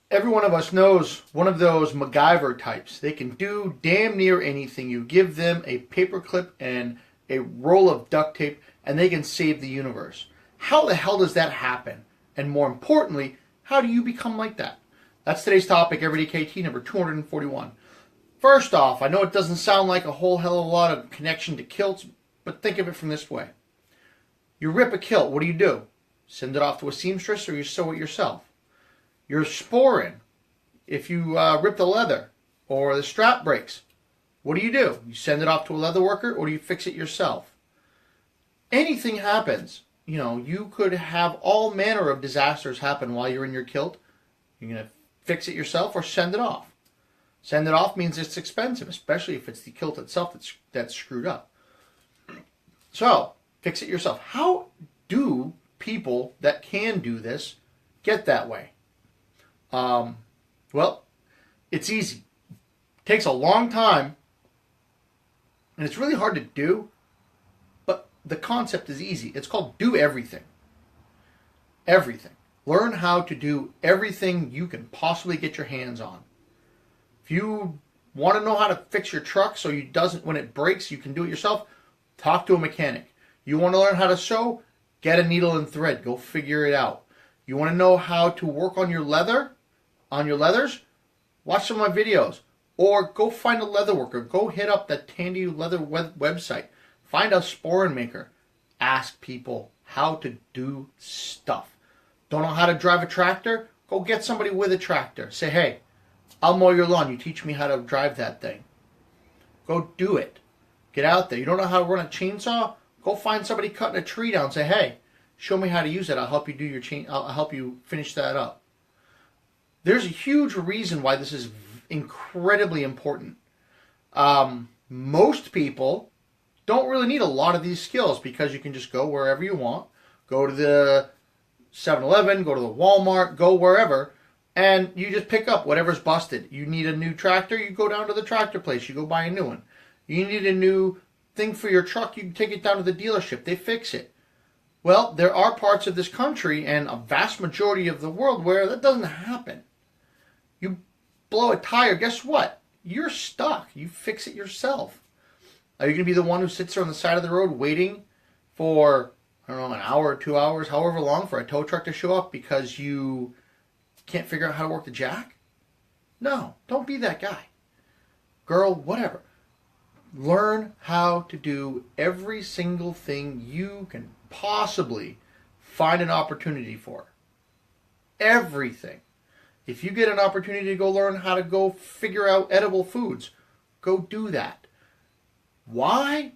Every one of us knows one of those MacGyver types. They can do damn near anything. You give them a paperclip and a roll of duct tape, and they can save the universe. How the hell does that happen? And more importantly, how do you become like that? That's today's topic, Everyday KT number 241. First off, I know it doesn't sound like a whole hell of a lot of connection to kilts, but think of it from this way. You rip a kilt, what do? Send it off to a seamstress or you sew it yourself? You're sporing. If you rip the leather or the strap breaks, what do? You send it off to a leather worker or do you fix it yourself? Anything happens. You could have all manner of disasters happen while you're in your kilt. You're going to fix it yourself or send it off. Send it off means it's expensive, especially if it's the kilt itself that's screwed up. So, fix it yourself. How do people that can do this get that way? Well, it's easy. It takes a long time, and it's really hard to do, but the concept is easy. It's called do everything. Everything. Learn how to do everything you can possibly get your hands on. If you want to know how to fix your truck so when it breaks, you can do it yourself, talk to a mechanic. You want to learn how to sew? Get a needle and thread. Go figure it out. You want to know how to work on your leathers? Watch some of my videos. Or go find a leather worker. Go hit up that Tandy Leather website. Find a sporin maker. Ask people how to do stuff. Don't know how to drive a tractor? Go get somebody with a tractor. Say, hey, I'll mow your lawn. You teach me how to drive that thing. Go do it. Get out there. You don't know how to run a chainsaw? Go find somebody cutting a tree down. Say, hey, show me how to use it. I'll help you do your I'll help you finish that up. There's a huge reason why this is incredibly important. Most people don't really need a lot of these skills because you can just go wherever you want. Go to the 7-Eleven, go to the Walmart, go wherever, and you just pick up whatever's busted. You need a new tractor, you go down to the tractor place, you go buy a new one. You need a new thing for your truck, you can take it down to the dealership, they fix it. Well, there are parts of this country and a vast majority of the world where that doesn't happen. You blow a tire, guess what? You're stuck. You fix it yourself. Are you going to be the one who sits there on the side of the road waiting for, I don't know, an hour or 2 hours, however long, for a tow truck to show up because you can't figure out how to work the jack? No, don't be that guy. Girl, whatever. Learn how to do every single thing you can possibly find an opportunity for. Everything. If you get an opportunity to go learn how to go figure out edible foods, go do that. Why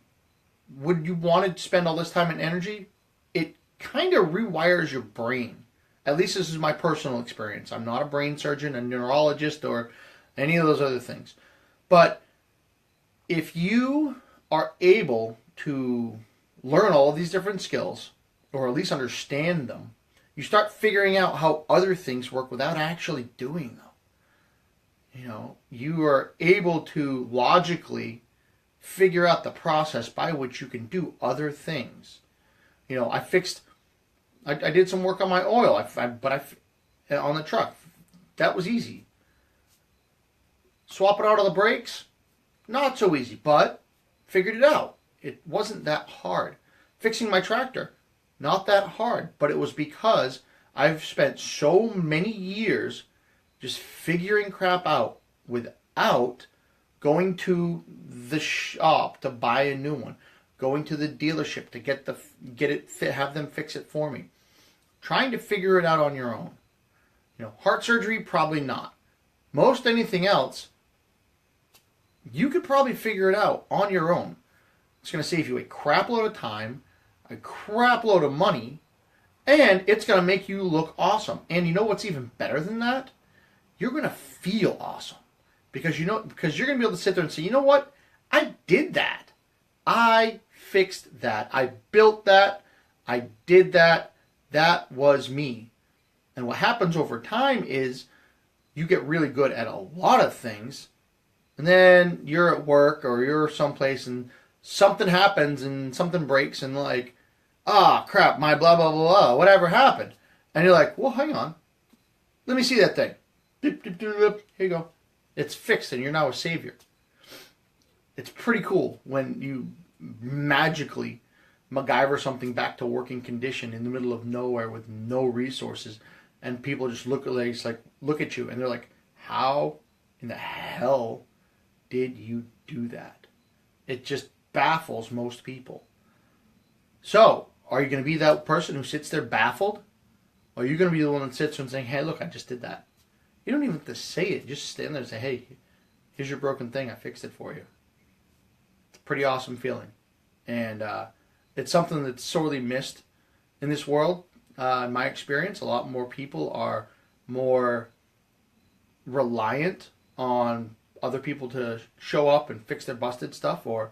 would you want to spend all this time and energy? It kind of rewires your brain. At least this is my personal experience. I'm not a brain surgeon, a neurologist, or any of those other things. But if you are able to learn all of these different skills, or at least understand them, you start figuring out how other things work without actually doing them. You are able to logically figure out the process by which you can do other things. I did some work on my oil, on the truck. That was easy. Swapping out all the brakes, not so easy, but figured it out. It wasn't that hard. Fixing my tractor, not that hard, but it was because I've spent so many years just figuring crap out without going to the shop to buy a new one, going to the dealership to have them fix it for me, trying to figure it out on your own. Heart surgery, probably not. Most anything else, you could probably figure it out on your own. It's going to save you a crap load of time, a crap load of money, and it's going to make you look awesome. And you know what's even better than that? You're going to feel awesome. Because you're going to be able to sit there and say, you know what? I did that. I fixed that. I built that. I did that. That was me. And what happens over time is you get really good at a lot of things, and then you're at work or you're someplace and something happens and something breaks and crap, my blah, blah, blah, blah, whatever happened. And you're like, well, hang on. Let me see that thing. Here you go. It's fixed and you're now a savior. It's pretty cool when you magically MacGyver something back to working condition in the middle of nowhere with no resources, and people just look at you and they're like, how in the hell did you do that? It just baffles most people. So, are you going to be that person who sits there baffled? Or are you going to be the one that sits there and saying, hey, look, I just did that? You don't even have to say it. Just stand there and say, hey, here's your broken thing. I fixed it for you. It's a pretty awesome feeling. And it's something that's sorely missed in this world. In my experience, a lot more people are more reliant on other people to show up and fix their busted stuff, or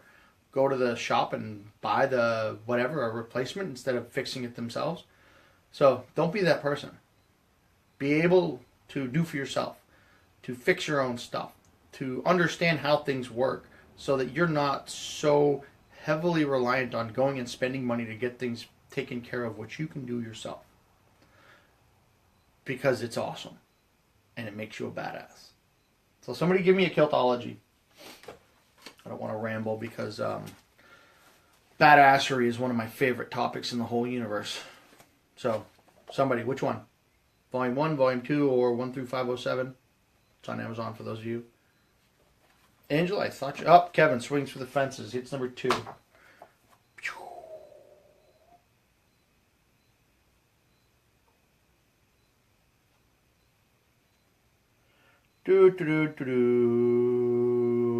go to the shop and buy the whatever, a replacement, instead of fixing it themselves. So don't be that person. Be able to do for yourself, to fix your own stuff, to understand how things work, so that you're not so heavily reliant on going and spending money to get things taken care of, which you can do yourself. Because it's awesome. And it makes you a badass. So somebody give me a Kiltology. I don't want to ramble because badassery is one of my favorite topics in the whole universe. So, somebody, which one? Volume 1, Volume 2, or 1 through 507? It's on Amazon for those of you. Angela, I thought you... Oh, Kevin swings for the fences. It's number 2.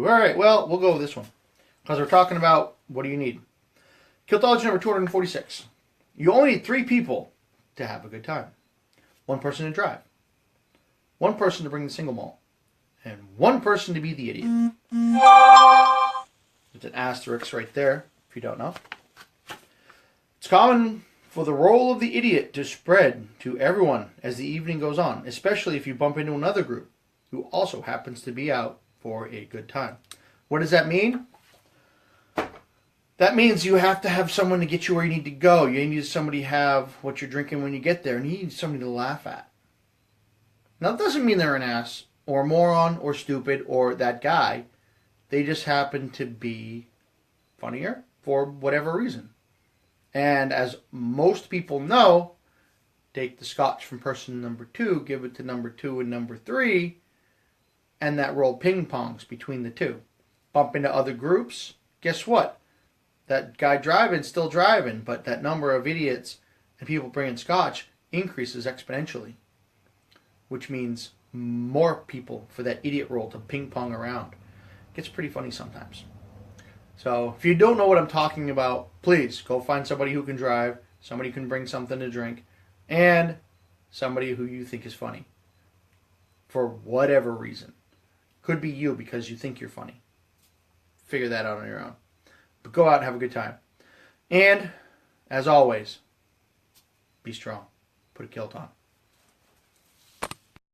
Alright, well, we'll go with this one. Because we're talking about what do you need. Kiltology number 246. You only need 3 people to have a good time. 1 person to drive. 1 person to bring the single malt. And 1 person to be the idiot. There's an asterisk right there, if you don't know. It's common for the role of the idiot to spread to everyone as the evening goes on, especially if you bump into another group who also happens to be out for a good time. What does that mean? That means you have to have someone to get you where you need to go. You need somebody to have what you're drinking when you get there, and you need somebody to laugh at. Now, that doesn't mean they're an ass or a moron or stupid or that guy. They just happen to be funnier for whatever reason. And as most people know, take the scotch from person number 2, give it to number 2 and number 3, and that role ping-pongs between the two. Bump into other groups, guess what? That guy driving still driving, but that number of idiots and people bringing scotch increases exponentially, which means more people for that idiot role to ping-pong around. It gets pretty funny sometimes. So if you don't know what I'm talking about, please go find somebody who can drive, somebody who can bring something to drink, and somebody who you think is funny for whatever reason. Could be you because you think you're funny. Figure that out on your own. But go out and have a good time. And, as always, be strong. Put a kilt on.